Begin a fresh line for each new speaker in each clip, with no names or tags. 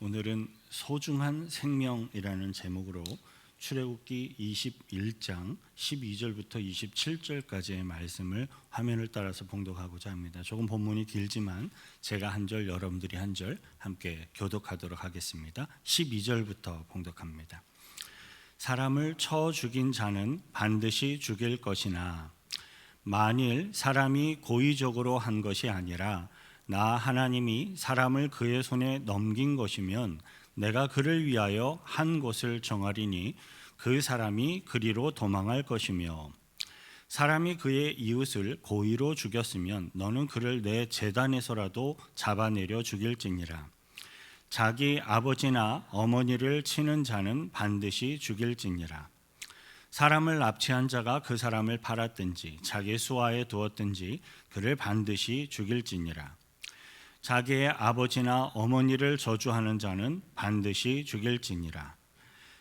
오늘은 소중한 생명이라는 제목으로 출애굽기 21장 12절부터 27절까지의 말씀을 화면을 따라서 봉독하고자 합니다. 조금 본문이 길지만 제가 한 절, 여러분들이 한 절 함께 교독하도록 하겠습니다. 12절부터 봉독합니다. 사람을 쳐 죽인 자는 반드시 죽일 것이나 만일 사람이 고의적으로 한 것이 아니라 나 하나님이 사람을 그의 손에 넘긴 것이면 내가 그를 위하여 한 곳을 정하리니 그 사람이 그리로 도망할 것이며 사람이 그의 이웃을 고의로 죽였으면 너는 그를 내 제단에서라도 잡아내려 죽일지니라. 자기 아버지나 어머니를 치는 자는 반드시 죽일지니라. 사람을 납치한 자가 그 사람을 팔았든지 자기 수하에 두었든지 그를 반드시 죽일지니라. 자기의 아버지나 어머니를 저주하는 자는 반드시 죽일지니라.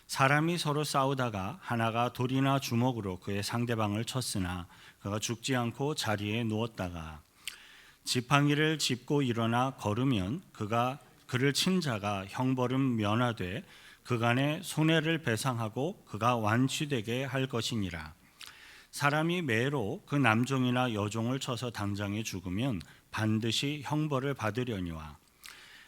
사람이 서로 싸우다가 하나가 돌이나 주먹으로 그의 상대방을 쳤으나 그가 죽지 않고 자리에 누웠다가 지팡이를 짚고 일어나 걸으면 그를 친 자가 형벌은 면하되 그간의 손해를 배상하고 그가 완치되게 할 것이니라. 사람이 매로 그 남종이나 여종을 쳐서 당장에 죽으면 반드시 형벌을 받으려니와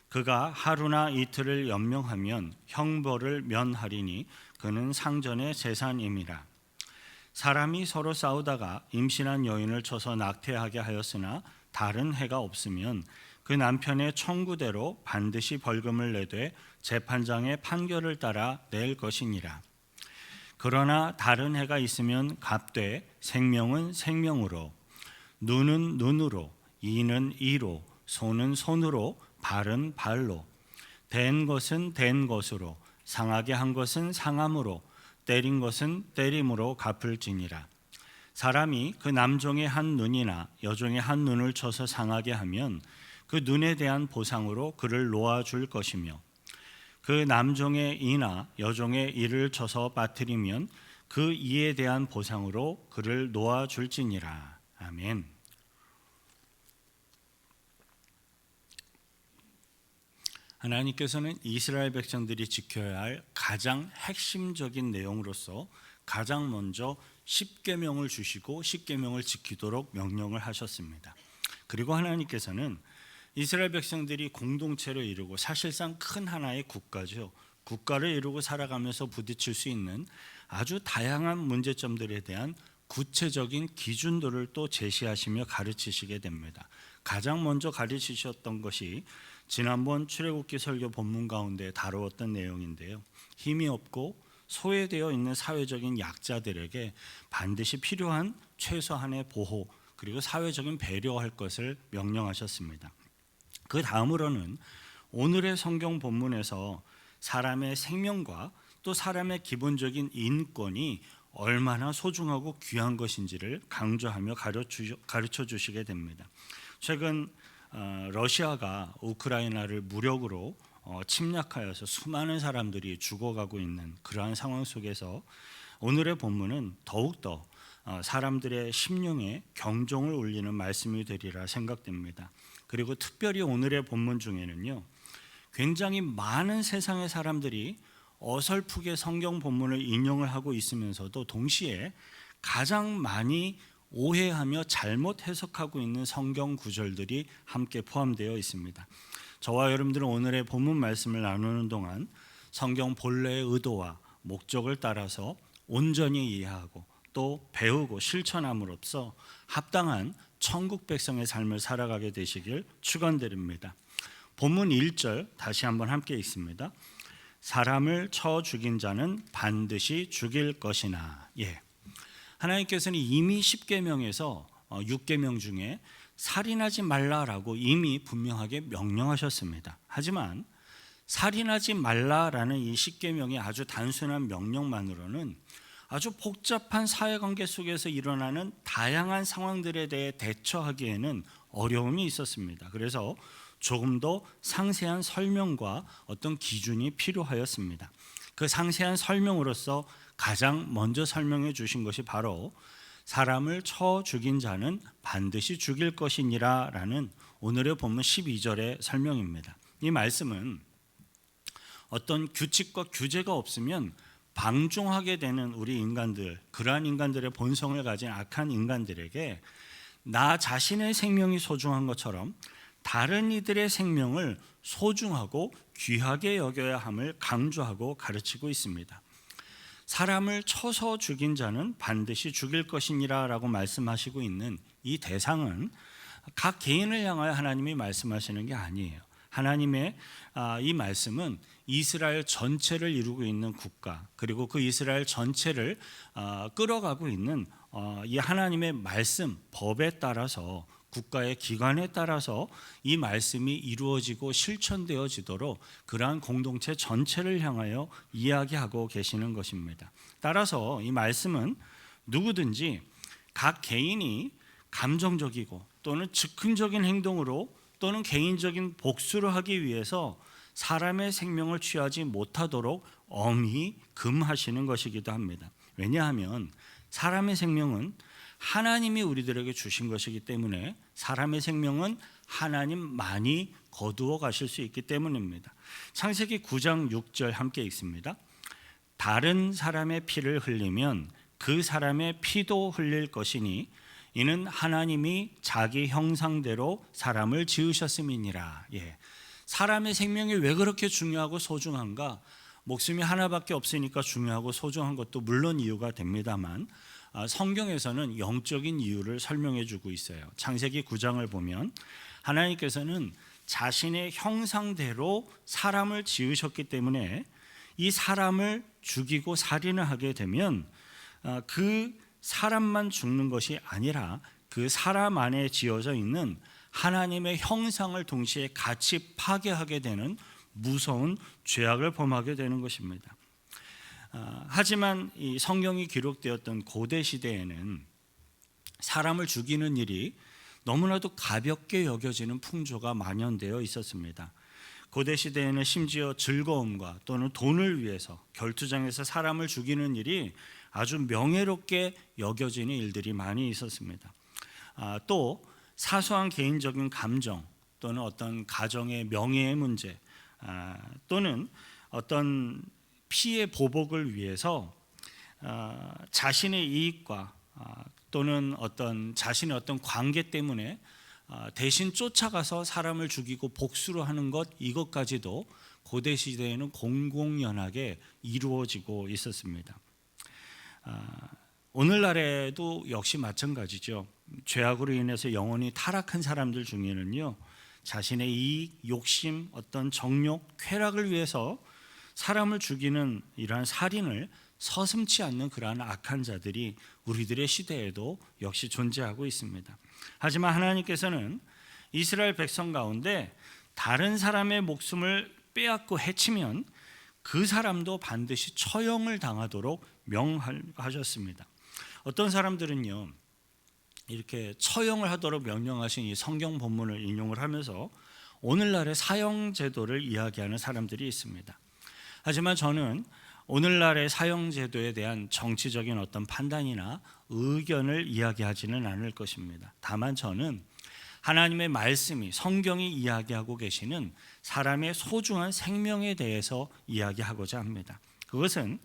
그가 하루나 이틀을 연명하면 형벌을 면하리니 그는 상전의 재산임이라. 사람이 서로 싸우다가 임신한 여인을 쳐서 낙태하게 하였으나 다른 해가 없으면 그 남편의 청구대로 반드시 벌금을 내되 재판장의 판결을 따라 낼 것이니라. 그러나 다른 해가 있으면 값되 생명은 생명으로, 눈은 눈으로, 이는 이로, 손은 손으로, 발은 발로, 된 것은 된 것으로, 상하게 한 것은 상함으로, 때린 것은 때림으로 갚을지니라. 사람이 그 남종의 한 눈이나 여종의 한 눈을 쳐서 상하게 하면 그 눈에 대한 보상으로 그를 놓아줄 것이며 그 남종의 이나 여종의 이를 쳐서 빠뜨리면 그 이에 대한 보상으로 그를 놓아줄지니라. 아멘. 하나님께서는 이스라엘 백성들이 지켜야 할 가장 핵심적인 내용으로서 가장 먼저 십계명을 주시고 십계명을 지키도록 명령을 하셨습니다. 그리고 하나님께서는 이스라엘 백성들이 공동체로 이루고 사실상 큰 하나의 국가죠. 국가를 이루고 살아가면서 부딪힐 수 있는 아주 다양한 문제점들에 대한 구체적인 기준들을 또 제시하시며 가르치시게 됩니다. 가장 먼저 가르치셨던 것이 지난번 출애굽기 설교 본문 가운데 다루었던 내용인데요. 힘이 없고 소외되어 있는 사회적인 약자들에게 반드시 필요한 최소한의 보호 그리고 사회적인 배려할 것을 명령하셨습니다. 그 다음으로는 오늘의 성경 본문에서 사람의 생명과 또 사람의 기본적인 인권이 얼마나 소중하고 귀한 것인지를 강조하며 가르쳐 주시게 됩니다. 최근 러시아가 우크라이나를 무력으로 침략하여서 수많은 사람들이 죽어가고 있는 그러한 상황 속에서 오늘의 본문은 더욱더 사람들의 심령에 경종을 울리는 말씀이 되리라 생각됩니다. 그리고 특별히 오늘의 본문 중에는요, 굉장히 많은 세상의 사람들이 어설프게 성경 본문을 인용을 하고 있으면서도 동시에 가장 많이 오해하며 잘못 해석하고 있는 성경 구절들이 함께 포함되어 있습니다. 저와 여러분들은 오늘의 본문 말씀을 나누는 동안 성경 본래의 의도와 목적을 따라서 온전히 이해하고 또 배우고 실천함으로써 합당한 천국 백성의 삶을 살아가게 되시길 축원드립니다. 본문 1절 다시 한번 함께 읽습니다. 사람을 쳐 죽인 자는 반드시 죽일 것이나. 하나님께서는 이미 10계명에서 6계명 중에 살인하지 말라라고 이미 분명하게 명령하셨습니다. 하지만 살인하지 말라라는 이 10계명의 아주 단순한 명령만으로는 아주 복잡한 사회관계 속에서 일어나는 다양한 상황들에 대해 대처하기에는 어려움이 있었습니다. 그래서 조금 더 상세한 설명과 어떤 기준이 필요하였습니다. 그 상세한 설명으로서 가장 먼저 설명해 주신 것이 바로 사람을 쳐 죽인 자는 반드시 죽일 것이니라 라는 오늘의 본문 12절의 설명입니다. 이 말씀은 어떤 규칙과 규제가 없으면 방종하게 되는 우리 인간들, 그러한 인간들의 본성을 가진 악한 인간들에게 나 자신의 생명이 소중한 것처럼 다른 이들의 생명을 소중하고 귀하게 여겨야 함을 강조하고 가르치고 있습니다. 사람을 쳐서 죽인 자는 반드시 죽일 것이니라 라고 말씀하시고 있는 이 대상은 각 개인을 향하여 하나님이 말씀하시는 게 아니에요. 하나님의 이 말씀은 이스라엘 전체를 이루고 있는 국가, 그리고 그 이스라엘 전체를 끌어가고 있는 이 하나님의 말씀, 법에 따라서, 국가의 기관에 따라서 이 말씀이 이루어지고 실천되어지도록 그러한 공동체 전체를 향하여 이야기하고 계시는 것입니다. 따라서 이 말씀은 누구든지 각 개인이 감정적이고 또는 즉흥적인 행동으로 또는 개인적인 복수를 하기 위해서 사람의 생명을 취하지 못하도록 엄히 금하시는 것이기도 합니다. 왜냐하면 사람의 생명은 하나님이 우리들에게 주신 것이기 때문에, 사람의 생명은 하나님만이 거두어 가실 수 있기 때문입니다. 창세기 9장 6절 함께 읽습니다. 다른 사람의 피를 흘리면 그 사람의 피도 흘릴 것이니 이는 하나님이 자기 형상대로 사람을 지으셨음이니라. 사람의 생명이 왜 그렇게 중요하고 소중한가? 목숨이 하나밖에 없으니까 중요하고 소중한 것도 물론 이유가 됩니다만, 성경에서는 영적인 이유를 설명해 주고 있어요. 창세기 9장을 보면 하나님께서는 자신의 형상대로 사람을 지으셨기 때문에 이 사람을 죽이고 살인을 하게 되면 그 사람만 죽는 것이 아니라 그 사람 안에 지어져 있는 하나님의 형상을 동시에 같이 파괴하게 되는 무서운 죄악을 범하게 되는 것입니다. 하지만 이 성경이 기록되었던 고대 시대에는 사람을 죽이는 일이 너무나도 가볍게 여겨지는 풍조가 만연되어 있었습니다. 고대 시대에는 심지어 즐거움과 또는 돈을 위해서 결투장에서 사람을 죽이는 일이 아주 명예롭게 여겨지는 일들이 많이 있었습니다. 또 사소한 개인적인 감정 또는 어떤 가정의 명예의 문제 또는 어떤 피해 보복을 위해서 자신의 이익과 또는 자신의 어떤 관계 때문에 대신 쫓아가서 사람을 죽이고 복수를 하는 것, 이것까지도 고대 시대에는 공공연하게 이루어지고 있었습니다. 오늘날에도 역시 마찬가지죠. 죄악으로 인해서 영혼이 타락한 사람들 중에는요, 자신의 이익, 욕심, 어떤 정욕, 쾌락을 위해서 사람을 죽이는 이러한 살인을 서슴지 않는 그러한 악한 자들이 우리들의 시대에도 역시 존재하고 있습니다. 하지만 하나님께서는 이스라엘 백성 가운데 다른 사람의 목숨을 빼앗고 해치면 그 사람도 반드시 처형을 당하도록 명하셨습니다. 어떤 사람들은요, 이렇게 처형을 하도록 명령하신 이 성경 본문을 인용을 하면서 오늘날의 사형 제도를 이야기하는 사람들이 있습니다. 하지만 저는 오늘날의 사형 제도에 대한 정치적인 어떤 판단이나 의견을 이야기하지는 않을 것입니다. 다만 저는 하나님의 말씀이, 성경이 이야기하고 계시는 사람의 소중한 생명에 대해서 이야기하고자 합니다. 그것은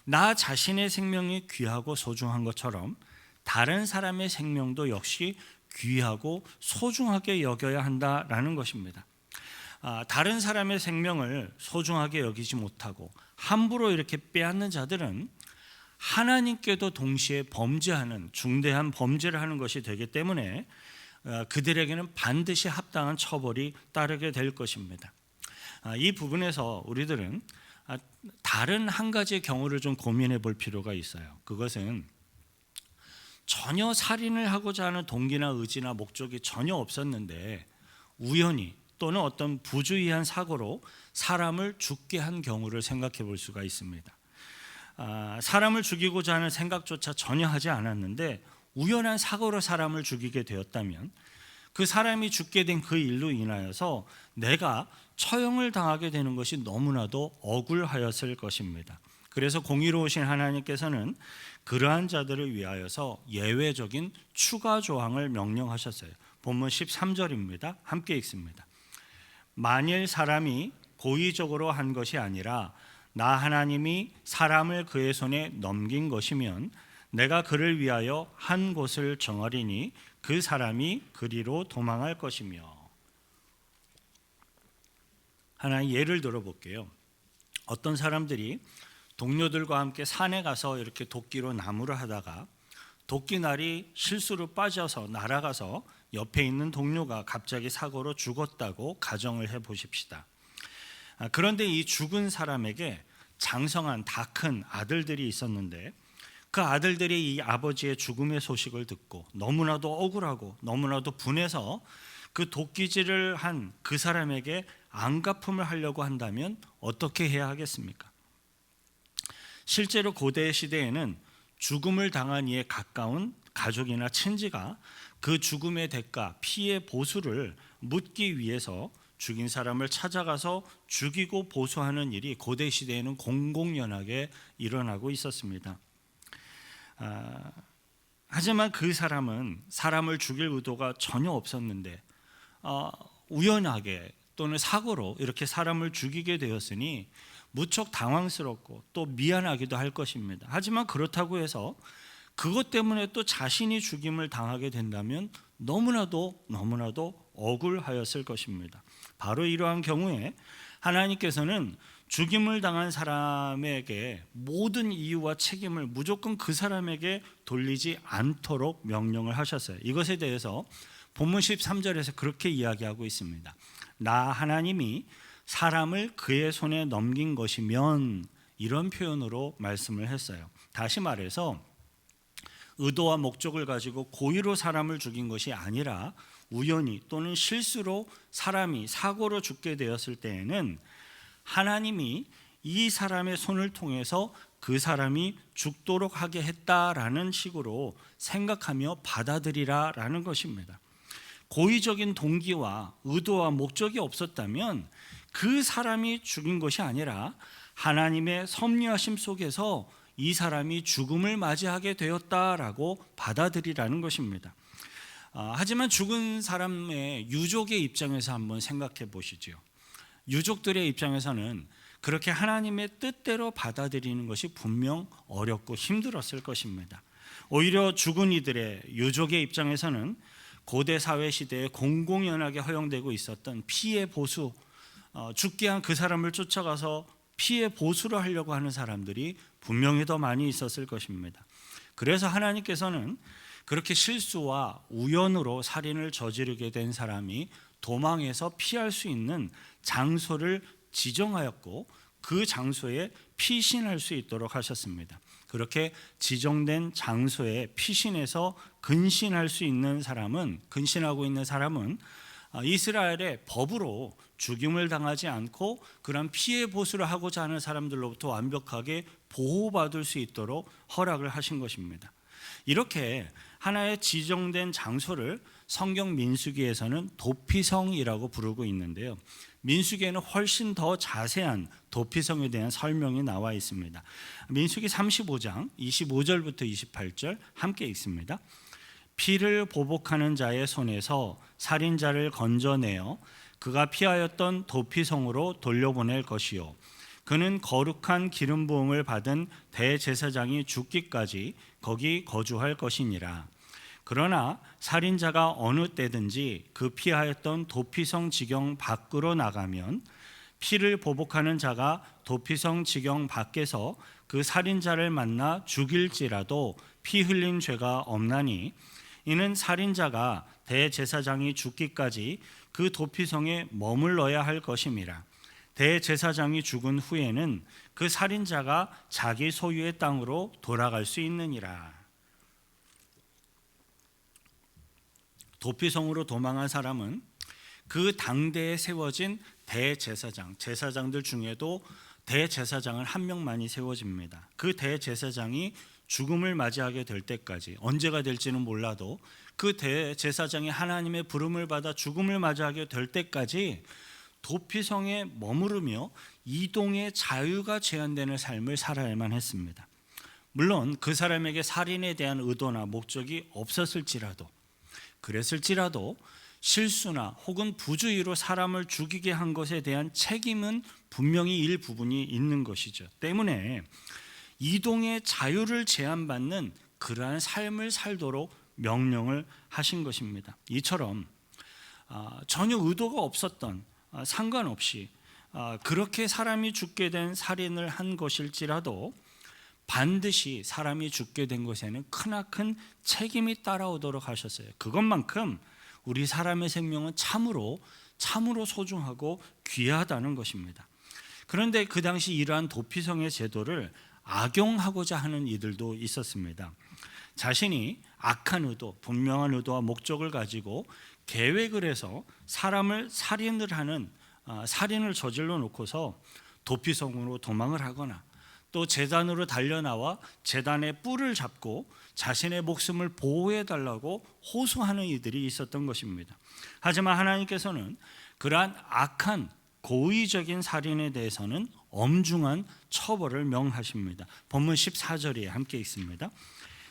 나 자신의 생명이 귀하고 소중한 것처럼 다른 사람의 생명도 역시 귀하고 소중하게 여겨야 한다라는 것입니다. 다른 사람의 생명을 소중하게 여기지 못하고 함부로 이렇게 빼앗는 자들은 하나님께도 동시에 범죄하는, 중대한 범죄를 하는 것이 되기 때문에 그들에게는 반드시 합당한 처벌이 따르게 될 것입니다. 이 부분에서 우리들은 다른 한 가지의 경우를 좀 고민해 볼 필요가 있어요. 그것은 전혀 살인을 하고자 하는 동기나 의지나 목적이 전혀 없었는데 우연히 또는 어떤 부주의한 사고로 사람을 죽게 한 경우를 생각해 볼 수가 있습니다. 사람을 죽이고자 하는 생각조차 전혀 하지 않았는데 우연한 사고로 사람을 죽이게 되었다면 그 사람이 죽게 된 그 일로 인하여서 내가 처형을 당하게 되는 것이 너무나도 억울하였을 것입니다. 그래서 공의로우신 하나님께서는 그러한 자들을 위하여서 예외적인 추가 조항을 명령하셨어요. 본문 13절입니다. 함께 읽습니다. 만일 사람이 고의적으로 한 것이 아니라 나 하나님이 사람을 그의 손에 넘긴 것이면 내가 그를 위하여 한 곳을 정하리니 그 사람이 그리로 도망할 것이며. 하나의 예를 들어볼게요. 어떤 사람들이 동료들과 함께 산에 가서 이렇게 도끼로 나무를 하다가 도끼날이 실수로 빠져서 날아가서 옆에 있는 동료가 갑자기 사고로 죽었다고 가정을 해보십시다. 그런데 이 죽은 사람에게 장성한 다 큰 아들들이 있었는데 그 아들들이 이 아버지의 죽음의 소식을 듣고 너무나도 억울하고 너무나도 분해서 그 도끼질을 한 그 사람에게 안갚음을 하려고 한다면 어떻게 해야 하겠습니까? 실제로 고대 시대에는 죽음을 당한 이에 가까운 가족이나 친지가 그 죽음의 대가, 피해 보수를 묻기 위해서 죽인 사람을 찾아가서 죽이고 보수하는 일이 고대 시대에는 공공연하게 일어나고 있었습니다. 하지만 그 사람은 사람을 죽일 의도가 전혀 없었는데 우연하게 또는 사고로 이렇게 사람을 죽이게 되었으니 무척 당황스럽고 또 미안하기도 할 것입니다. 하지만 그렇다고 해서 그것 때문에 또 자신이 죽임을 당하게 된다면 너무나도 억울하였을 것입니다. 바로 이러한 경우에 하나님께서는 죽임을 당한 사람에게 모든 이유와 책임을 무조건 그 사람에게 돌리지 않도록 명령을 하셨어요. 이것에 대해서 본문 13절에서 그렇게 이야기하고 있습니다. 나 하나님이 사람을 그의 손에 넘긴 것이면, 이런 표현으로 말씀을 했어요. 다시 말해서 의도와 목적을 가지고 고의로 사람을 죽인 것이 아니라 우연히 또는 실수로 사람이 사고로 죽게 되었을 때에는 하나님이 이 사람의 손을 통해서 그 사람이 죽도록 하게 했다라는 식으로 생각하며 받아들이라라는 것입니다. 고의적인 동기와 의도와 목적이 없었다면 그 사람이 죽인 것이 아니라 하나님의 섭리하심 속에서 이 사람이 죽음을 맞이하게 되었다라고 받아들이라는 것입니다. 하지만 죽은 사람의 유족의 입장에서 한번 생각해 보시죠. 유족들의 입장에서는 그렇게 하나님의 뜻대로 받아들이는 것이 분명 어렵고 힘들었을 것입니다. 오히려 죽은 이들의 유족의 입장에서는 고대 사회 시대에 공공연하게 허용되고 있었던 피해 보수, 죽게 한 그 사람을 쫓아가서 피해 보수를 하려고 하는 사람들이 분명히 더 많이 있었을 것입니다. 그래서 하나님께서는 그렇게 실수와 우연으로 살인을 저지르게 된 사람이 도망해서 피할 수 있는 장소를 지정하였고 그 장소에 피신할 수 있도록 하셨습니다. 그렇게 지정된 장소에 피신해서 근신할 수 있는 사람은, 근신하고 있는 사람은 이스라엘의 법으로 죽임을 당하지 않고 그런 피해 보수를 하고자 하는 사람들로부터 완벽하게 보호받을 수 있도록 허락을 하신 것입니다. 이렇게 하나의 지정된 장소를 성경 민수기에서는 도피성이라고 부르고 있는데요. 민수기에는 훨씬 더 자세한 도피성에 대한 설명이 나와 있습니다. 민수기 35장 25절부터 28절 함께 읽습니다. 피를 보복하는 자의 손에서 살인자를 건져내어 그가 피하였던 도피성으로 돌려보낼 것이요, 그는 거룩한 기름 부음을 받은 대제사장이 죽기까지 거기 거주할 것이니라. 그러나 살인자가 어느 때든지 그 피하였던 도피성 지경 밖으로 나가면 피를 보복하는 자가 도피성 지경 밖에서 그 살인자를 만나 죽일지라도 피 흘린 죄가 없나니, 이는 살인자가 대제사장이 죽기까지 그 도피성에 머물러야 할 것임이라. 대제사장이 죽은 후에는 그 살인자가 자기 소유의 땅으로 돌아갈 수 있느니라. 도피성으로 도망한 사람은 그 당대에 세워진 대제사장, 제사장들 중에도 대제사장은 한 명만이 세워집니다. 그 대제사장이 죽음을 맞이하게 될 때까지, 언제가 될지는 몰라도 그 대제사장이 하나님의 부름을 받아 죽음을 맞이하게 될 때까지 도피성에 머무르며 이동의 자유가 제한되는 삶을 살아야만 했습니다. 물론 그 사람에게 살인에 대한 의도나 목적이 없었을지라도, 그랬을지라도 실수나 혹은 부주의로 사람을 죽이게 한 것에 대한 책임은 분명히 일부분이 있는 것이죠. 때문에 이동의 자유를 제한받는 그러한 삶을 살도록 명령을 하신 것입니다. 이처럼 전혀 의도가 없었던, 상관없이 그렇게 사람이 죽게 된 살인을 한 것일지라도 반드시 사람이 죽게 된 것에는 크나큰 책임이 따라오도록 하셨어요. 그것만큼 우리 사람의 생명은 참으로 소중하고 귀하다는 것입니다. 그런데 그 당시 이러한 도피성의 제도를 악용하고자 하는 이들도 있었습니다. 자신이 악한 의도, 분명한 의도와 목적을 가지고 계획을 해서 사람을 살인을 저질러 놓고서 도피성으로 도망을 하거나 또 제단으로 달려나와 제단의 뿔을 잡고 자신의 목숨을 보호해 달라고 호소하는 이들이 있었던 것입니다. 하지만 하나님께서는 그러한 악한 고의적인 살인에 대해서는 엄중한 처벌을 명하십니다. 본문 14절에 함께 있습니다.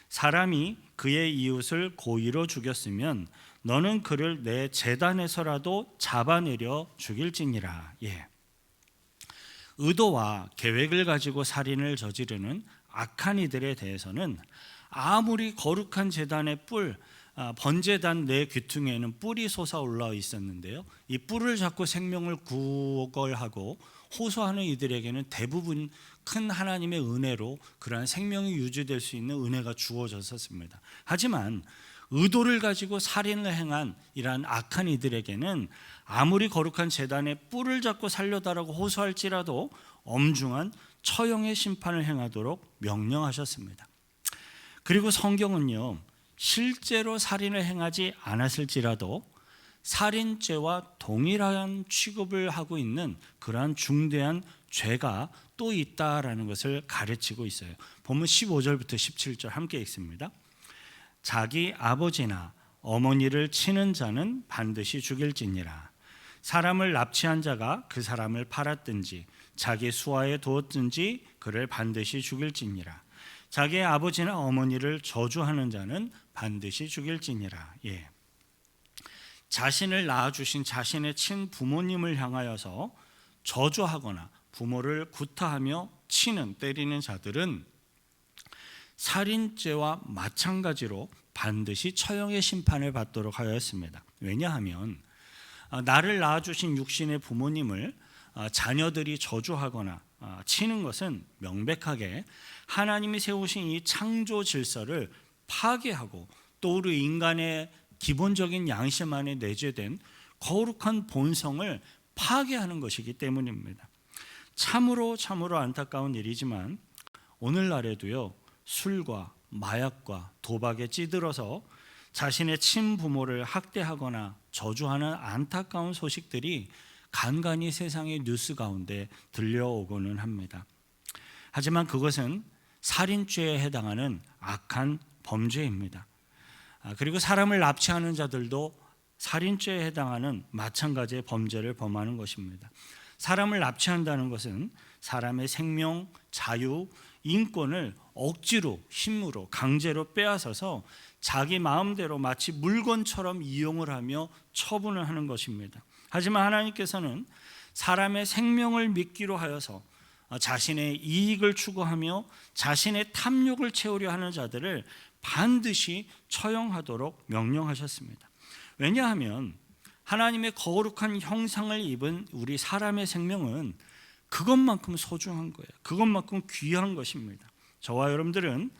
사람이 그의 이웃을 고의로 죽였으면 너는 그를 내 제단에서라도 잡아내려 죽일지니라. 의도와 계획을 가지고 살인을 저지르는 악한 이들에 대해서는 아무리 거룩한 제단의 번제단 내 귀퉁이에는 뿔이 솟아올라 있었는데요, 이 뿔을 잡고 생명을 구걸하고 호소하는 이들에게는 대부분 큰 하나님의 은혜로 그러한 생명이 유지될 수 있는 은혜가 주어졌었습니다. 하지만 의도를 가지고 살인을 행한 이러한 악한 이들에게는 아무리 거룩한 제단에 뿔을 잡고 살려달라고 호소할지라도 엄중한 처형의 심판을 행하도록 명령하셨습니다. 그리고 성경은요, 실제로 살인을 행하지 않았을지라도 살인죄와 동일한 취급을 하고 있는 그러한 중대한 죄가 또 있다라는 것을 가르치고 있어요. 본문 15절부터 17절 함께 읽습니다. 자기 아버지나 어머니를 치는 자는 반드시 죽일지니라. 사람을 납치한 자가 그 사람을 팔았든지 자기 수하에 두었든지 그를 반드시 죽일지니라. 자기의 아버지나 어머니를 저주하는 자는 반드시 죽일지니라. 자신을 낳아주신 자신의 친부모님을 향하여서 저주하거나 부모를 구타하며 때리는 자들은 살인죄와 마찬가지로 반드시 처형의 심판을 받도록 하였습니다. 왜냐하면 나를 낳아주신 육신의 부모님을 자녀들이 저주하거나 치는 것은 명백하게 하나님이 세우신 이 창조 질서를 파괴하고 또 우리 인간의 기본적인 양심 안에 내재된 거룩한 본성을 파괴하는 것이기 때문입니다. 참으로 안타까운 일이지만 오늘날에도요, 술과 마약과 도박에 찌들어서 자신의 친부모를 학대하거나 저주하는 안타까운 소식들이 간간히 세상의 뉴스 가운데 들려오고는 합니다. 하지만 그것은 살인죄에 해당하는 악한 범죄입니다. 그리고 사람을 납치하는 자들도 살인죄에 해당하는 마찬가지의 범죄를 범하는 것입니다. 사람을 납치한다는 것은 사람의 생명, 자유, 인권을 억지로, 힘으로, 강제로 빼앗아서 자기 마음대로 마치 물건처럼 이용을 하며 처분을 하는 것입니다. 하지만 하나님께서는 사람의 생명을 믿기로 하여서 자신의 이익을 추구하며 자신의 탐욕을 채우려 하는 자들을 반드시 처형하도록 명령하셨습니다. 왜냐하면 하나님의 거룩한 형상을 입은 우리 사람의 생명은 그것만큼 소중한 거예요. 그것만큼 귀한 것입니다. 저와 여러분들은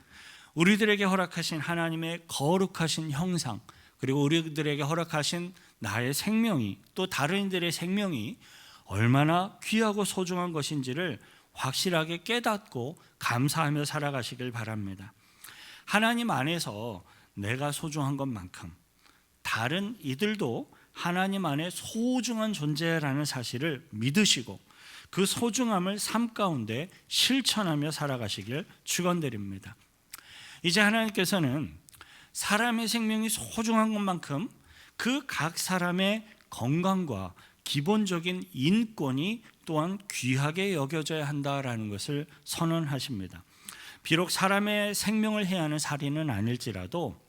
우리들에게 허락하신 하나님의 거룩하신 형상, 그리고 우리들에게 허락하신 나의 생명이, 또 다른 이들의 생명이 얼마나 귀하고 소중한 것인지를 확실하게 깨닫고 감사하며 살아가시길 바랍니다. 하나님 안에서 내가 소중한 것만큼 다른 이들도 하나님 안에 소중한 존재라는 사실을 믿으시고 그 소중함을 삶 가운데 실천하며 살아가시길 축원드립니다. 이제 하나님께서는 사람의 생명이 소중한 것만큼 그 각 사람의 건강과 기본적인 인권이 또한 귀하게 여겨져야 한다라는 것을 선언하십니다. 비록 사람의 생명을 해하는 살인은 아닐지라도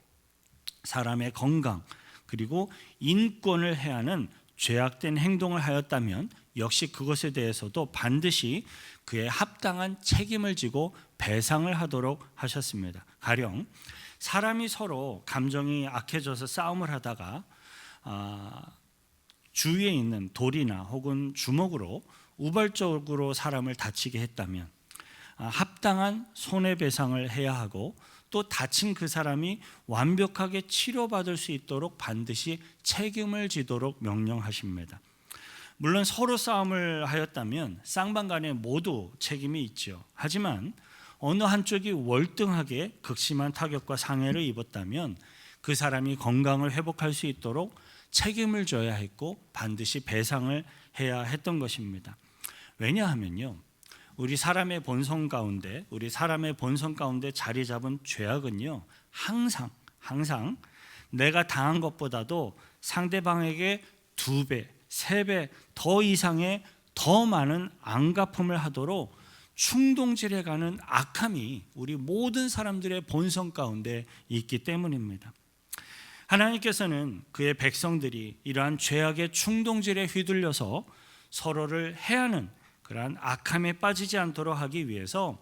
사람의 건강, 그리고 인권을 해하는 죄악된 행동을 하였다면 역시 그것에 대해서도 반드시 그에 합당한 책임을 지고 배상을 하도록 하셨습니다. 가령 사람이 서로 감정이 악해져서 싸움을 하다가 주위에 있는 돌이나 혹은 주먹으로 우발적으로 사람을 다치게 했다면 합당한 손해배상을 해야 하고, 또 다친 그 사람이 완벽하게 치료받을 수 있도록 반드시 책임을 지도록 명령하십니다. 물론 서로 싸움을 하였다면 쌍방간에 모두 책임이 있죠. 하지만 어느 한쪽이 월등하게 극심한 타격과 상해를 입었다면 그 사람이 건강을 회복할 수 있도록 책임을 져야 했고 반드시 배상을 해야 했던 것입니다. 왜냐하면요, 우리 사람의 본성 가운데 자리 잡은 죄악은요, 항상 내가 당한 것보다도 상대방에게 2배, 3배 더 이상의 더 많은 안갚음을 하도록 충동질해가는 악함이 우리 모든 사람들의 본성 가운데 있기 때문입니다. 하나님께서는 그의 백성들이 이러한 죄악의 충동질에 휘둘려서 서로를 해하는 그러한 악함에 빠지지 않도록 하기 위해서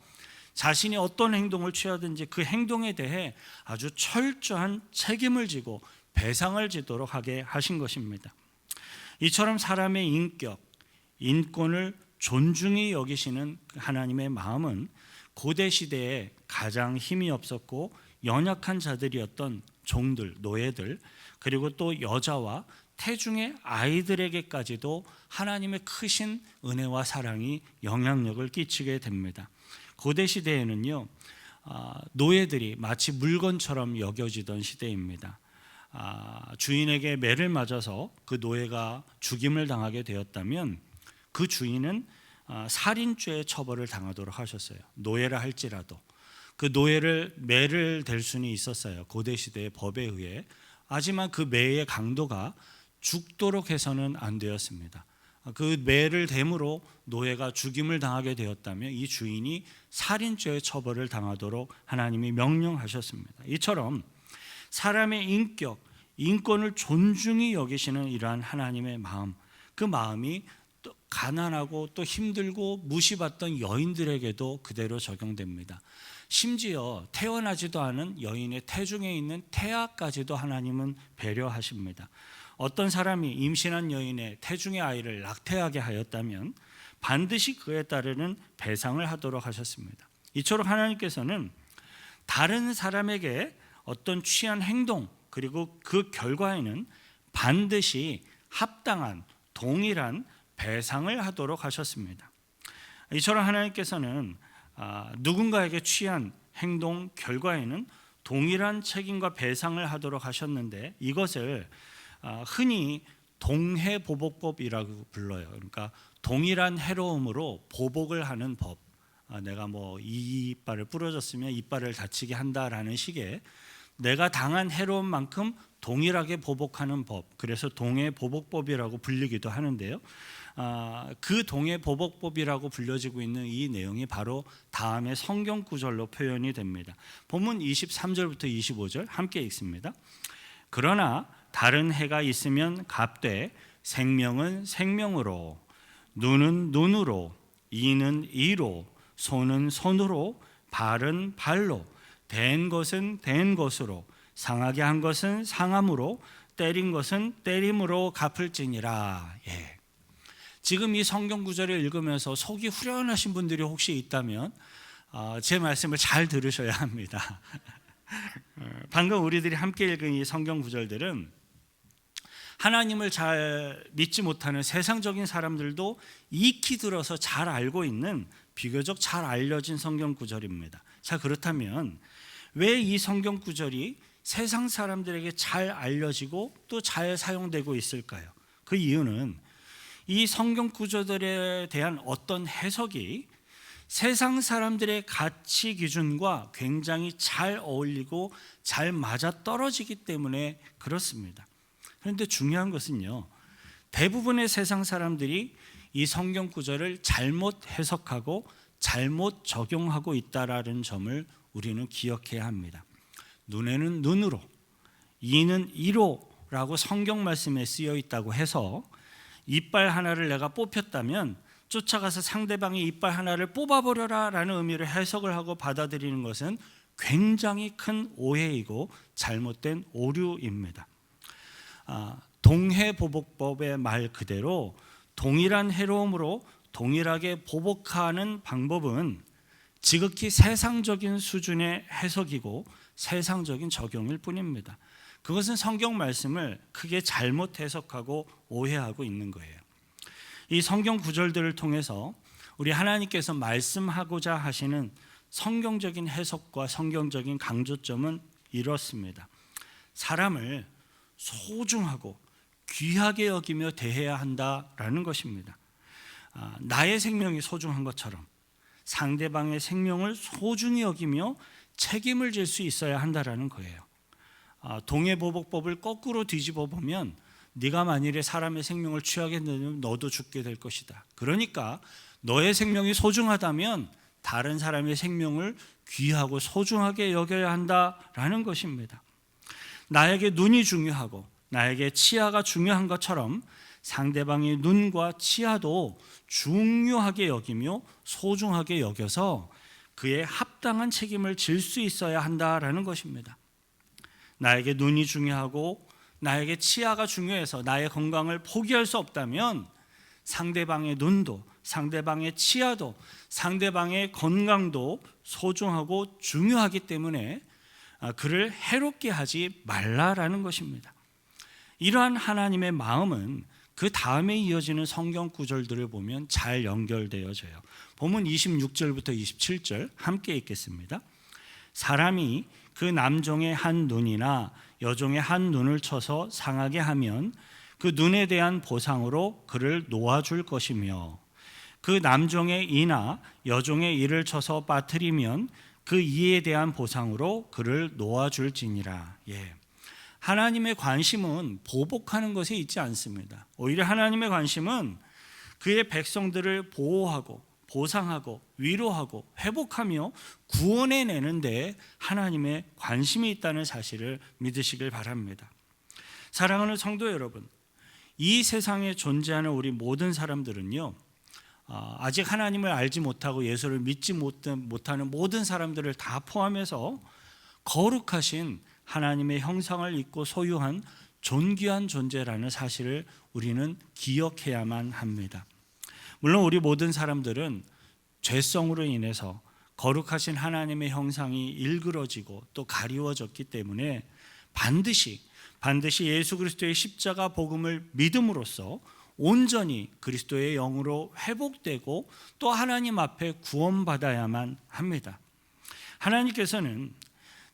자신이 어떤 행동을 취하든지 그 행동에 대해 아주 철저한 책임을 지고 배상을 지도록 하게 하신 것입니다. 이처럼 사람의 인격, 인권을 존중히 여기시는 하나님의 마음은 고대 시대에 가장 힘이 없었고 연약한 자들이었던 종들, 노예들, 그리고 또 여자와 태중의 아이들에게까지도 하나님의 크신 은혜와 사랑이 영향력을 끼치게 됩니다. 고대 시대에는요, 노예들이 마치 물건처럼 여겨지던 시대입니다. 주인에게 매를 맞아서 그 노예가 죽임을 당하게 되었다면 그 주인은 살인죄의 처벌을 당하도록 하셨어요. 노예라 할지라도 그 노예를 매를 댈 수는 있었어요, 고대 시대의 법에 의해. 하지만 그 매의 강도가 죽도록 해서는 안 되었습니다. 그 매를 댐으로 노예가 죽임을 당하게 되었다면 이 주인이 살인죄의 처벌을 당하도록 하나님이 명령하셨습니다. 이처럼 사람의 인격, 인권을 존중히 여기시는 이러한 하나님의 마음, 그 마음이 또 가난하고 또 힘들고 무시받던 여인들에게도 그대로 적용됩니다. 심지어 태어나지도 않은 여인의 태중에 있는 태아까지도 하나님은 배려하십니다. 어떤 사람이 임신한 여인의 태중의 아이를 낙태하게 하였다면 반드시 그에 따르는 배상을 하도록 하셨습니다. 이처럼 하나님께서는 다른 사람에게 어떤 취한 행동, 그리고 그 결과에는 반드시 합당한 동일한 배상을 하도록 하셨습니다. 이처럼 하나님께서는 누군가에게 취한 행동 결과에는 동일한 책임과 배상을 하도록 하셨는데, 이것을 흔히 동해보복법이라고 불러요. 그러니까 동일한 해로움으로 보복을 하는 법. 내가 뭐 이빨을 부러졌으면 이빨을 다치게 한다라는 식의 내가 당한 해로움만큼 동일하게 보복하는 법, 그래서 동해보복법이라고 불리기도 하는데요. 그 동해보복법이라고 불려지고 있는 이 내용이 바로 다음의 성경 구절로 표현이 됩니다. 본문 23절부터 25절 함께 읽습니다. 그러나 다른 해가 있으면 갚되 생명은 생명으로, 눈은 눈으로, 이는 이로, 손은 손으로, 발은 발로, 된 것은 된 것으로, 상하게 한 것은 상함으로, 때린 것은 때림으로 갚을지니라. 지금 이 성경 구절을 읽으면서 속이 후련하신 분들이 혹시 있다면 제 말씀을 잘 들으셔야 합니다. 방금 우리들이 함께 읽은 이 성경 구절들은 하나님을 잘 믿지 못하는 세상적인 사람들도 익히 들어서 잘 알고 있는 비교적 잘 알려진 성경 구절입니다. 자, 그렇다면 왜 이 성경 구절이 세상 사람들에게 잘 알려지고 또 잘 사용되고 있을까요? 그 이유는 이 성경 구절들에 대한 어떤 해석이 세상 사람들의 가치 기준과 굉장히 잘 어울리고 잘 맞아떨어지기 때문에 그렇습니다. 그런데 중요한 것은요, 대부분의 세상 사람들이 이 성경 구절을 잘못 해석하고 잘못 적용하고 있다라는 점을 우리는 기억해야 합니다. 눈에는 눈으로, 이는 이로 라고 성경 말씀에 쓰여 있다고 해서 이빨 하나를 내가 뽑혔다면 쫓아가서 상대방의 이빨 하나를 뽑아버려라 라는 의미로 해석을 하고 받아들이는 것은 굉장히 큰 오해이고 잘못된 오류입니다. 동해보복법의 말 그대로 동일한 해로움으로 동일하게 보복하는 방법은 지극히 세상적인 수준의 해석이고 세상적인 적용일 뿐입니다. 그것은 성경 말씀을 크게 잘못 해석하고 오해하고 있는 거예요. 이 성경 구절들을 통해서 우리 하나님께서 말씀하고자 하시는 성경적인 해석과 성경적인 강조점은 이렇습니다. 사람을 소중하고 귀하게 여기며 대해야 한다라는 것입니다. 나의 생명이 소중한 것처럼 상대방의 생명을 소중히 여기며 책임을 질 수 있어야 한다라는 거예요. 동해보복법을 거꾸로 뒤집어 보면 네가 만일에 사람의 생명을 취하게 되면 너도 죽게 될 것이다. 그러니까 너의 생명이 소중하다면 다른 사람의 생명을 귀하고 소중하게 여겨야 한다라는 것입니다. 나에게 눈이 중요하고 나에게 치아가 중요한 것처럼 상대방의 눈과 치아도 중요하게 여기며 소중하게 여겨서 그에 합당한 책임을 질 수 있어야 한다라는 것입니다. 나에게 눈이 중요하고 나에게 치아가 중요해서 나의 건강을 포기할 수 없다면 상대방의 눈도 상대방의 치아도 상대방의 건강도 소중하고 중요하기 때문에 그를 해롭게 하지 말라라는 것입니다. 이러한 하나님의 마음은 그 다음에 이어지는 성경 구절들을 보면 잘 연결되어져요. 본문 26절부터 27절 함께 읽겠습니다. 사람이 그 남종의 한 눈이나 여종의 한 눈을 쳐서 상하게 하면 그 눈에 대한 보상으로 그를 놓아줄 것이며 그 남종의 이나 여종의 이를 쳐서 빠뜨리면 그 이에 대한 보상으로 그를 놓아줄지니라. 하나님의 관심은 보복하는 것에 있지 않습니다. 오히려 하나님의 관심은 그의 백성들을 보호하고 보상하고 위로하고 회복하며 구원해내는 데 하나님의 관심이 있다는 사실을 믿으시길 바랍니다. 사랑하는 성도 여러분, 이 세상에 존재하는 우리 모든 사람들은요, 아직 하나님을 알지 못하고 예수를 믿지 못하는 모든 사람들을 다 포함해서 거룩하신 하나님의 형상을 입고 소유한 존귀한 존재라는 사실을 우리는 기억해야만 합니다. 물론 우리 모든 사람들은 죄성으로 인해서 거룩하신 하나님의 형상이 일그러지고 또 가리워졌기 때문에 반드시 예수 그리스도의 십자가 복음을 믿음으로써 온전히 그리스도의 영으로 회복되고 또 하나님 앞에 구원받아야만 합니다. 하나님께서는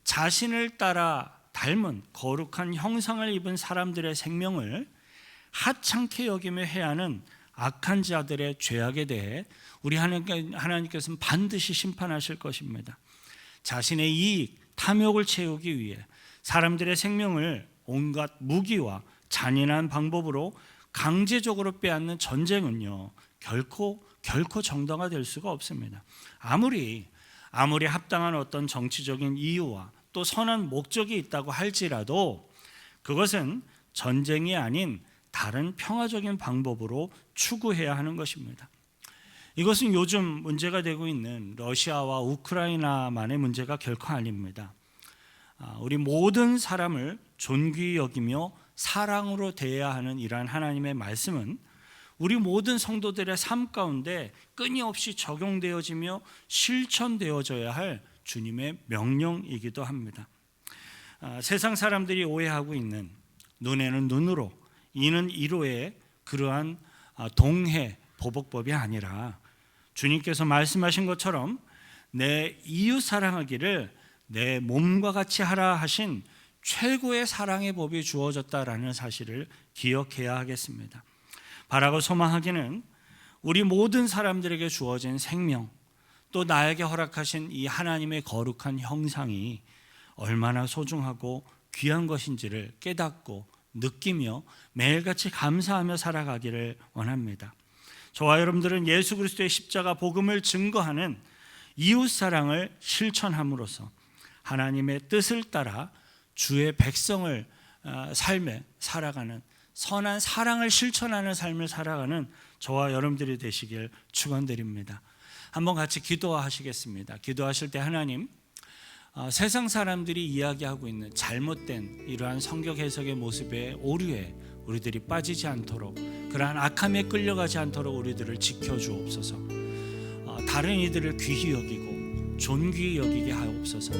자신을 따라 닮은 거룩한 형상을 입은 사람들의 생명을 하찮게 여기며 해하는 악한 자들의 죄악에 대해 우리 하나님께서는 반드시 심판하실 것입니다. 자신의 이익, 탐욕을 채우기 위해 사람들의 생명을 온갖 무기와 잔인한 방법으로 강제적으로 빼앗는 전쟁은요, 결코 정당화될 수가 없습니다. 아무리 합당한 어떤 정치적인 이유와 또 선한 목적이 있다고 할지라도 그것은 전쟁이 아닌 다른 평화적인 방법으로 추구해야 하는 것입니다. 이것은 요즘 문제가 되고 있는 러시아와 우크라이나만의 문제가 결코 아닙니다. 우리 모든 사람을 존귀히 여기며 사랑으로 대해야 하는 이러한 하나님의 말씀은 우리 모든 성도들의 삶 가운데 끊임없이 적용되어지며 실천되어져야 할 주님의 명령이기도 합니다. 세상 사람들이 오해하고 있는 눈에는 눈으로 이는 이로의 그러한 동해 보복법이 아니라 주님께서 말씀하신 것처럼 내 이웃 사랑하기를 내 몸과 같이 하라 하신 최고의 사랑의 법이 주어졌다라는 사실을 기억해야 하겠습니다. 바라고 소망하기는 우리 모든 사람들에게 주어진 생명, 또 나에게 허락하신 이 하나님의 거룩한 형상이 얼마나 소중하고 귀한 것인지를 깨닫고 느끼며 매일같이 감사하며 살아가기를 원합니다. 저와 여러분들은 예수 그리스도의 십자가 복음을 증거하는 이웃 사랑을 실천함으로써 하나님의 뜻을 따라 주의 백성을 삶에 살아가는, 선한 사랑을 실천하는 삶을 살아가는 저와 여러분들이 되시길 축원드립니다. 한번 같이 기도하시겠습니다. 기도하실 때 하나님, 세상 사람들이 이야기하고 있는 잘못된 이러한 성경 해석의 모습에 오류에 우리들이 빠지지 않도록, 그러한 악함에 끌려가지 않도록 우리들을 지켜주옵소서. 다른 이들을 귀히 여기고 존귀히 여기게 하옵소서.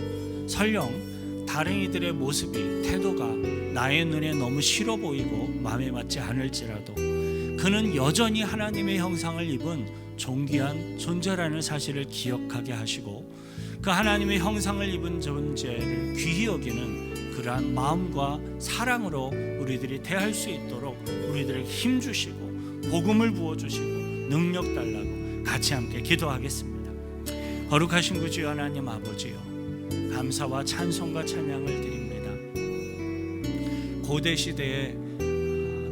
설령 다른 이들의 모습이, 태도가 나의 눈에 너무 싫어 보이고 마음에 맞지 않을지라도 그는 여전히 하나님의 형상을 입은 존귀한 존재라는 사실을 기억하게 하시고, 그 하나님의 형상을 입은 존재를 귀히 여기는 그러한 마음과 사랑으로 우리들이 대할 수 있도록 우리들에게 힘 주시고 복음을 부어주시고 능력 달라고 같이 함께 기도하겠습니다. 거룩하신 구주 하나님 아버지요, 감사와 찬송과 찬양을 드립니다. 고대 시대에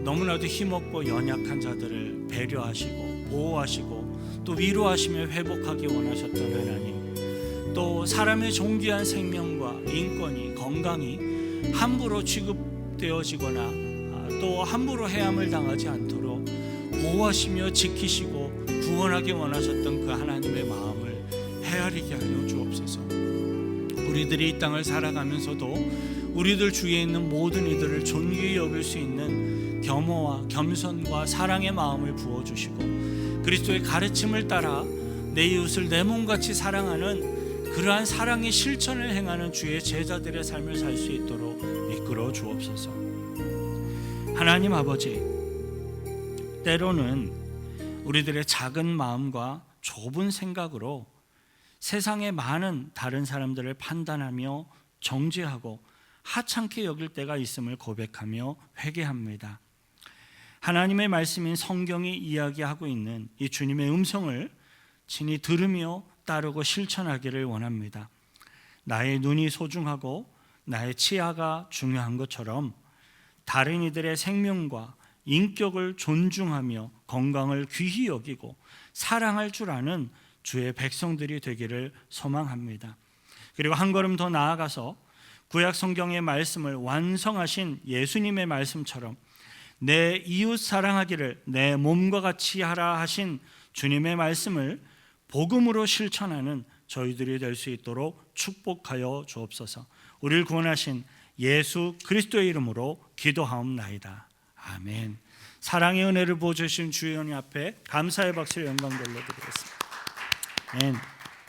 너무나도 힘없고 연약한 자들을 배려하시고 보호하시고 또 위로하시며 회복하기 원하셨던 하나님, 또 사람의 존귀한 생명과 인권이, 건강이 함부로 취급되어지거나 또 함부로 해함을 당하지 않도록 보호하시며 지키시고 구원하기 원하셨던 그 하나님의 마음을 헤아리게 하여 주옵소서. 우리들이 이 땅을 살아가면서도 우리들 주위에 있는 모든 이들을 존귀히 여길 수 있는 겸허와 겸손과 사랑의 마음을 부어주시고, 그리스도의 가르침을 따라 내 이웃을 내 몸같이 사랑하는 그러한 사랑의 실천을 행하는 주의 제자들의 삶을 살 수 있도록 이끌어 주옵소서. 하나님 아버지, 때로는 우리들의 작은 마음과 좁은 생각으로 세상의 많은 다른 사람들을 판단하며 정죄하고 하찮게 여길 때가 있음을 고백하며 회개합니다. 하나님의 말씀인 성경이 이야기하고 있는 이 주님의 음성을 친히 들으며 따르고 실천하기를 원합니다. 나의 눈이 소중하고 나의 치아가 중요한 것처럼 다른 이들의 생명과 인격을 존중하며 건강을 귀히 여기고 사랑할 줄 아는 주의 백성들이 되기를 소망합니다. 그리고 한 걸음 더 나아가서 구약 성경의 말씀을 완성하신 예수님의 말씀처럼 내 이웃 사랑하기를 내 몸과 같이 하라 하신 주님의 말씀을 복음으로 실천하는 저희들이 될 수 있도록 축복하여 주옵소서. 우리를 구원하신 예수 그리스도의 이름으로 기도하옵나이다. 아멘. 사랑의 은혜를 부어주신 주의 은혜 앞에 감사의 박수를 영광 돌려드리겠습니다. 아멘.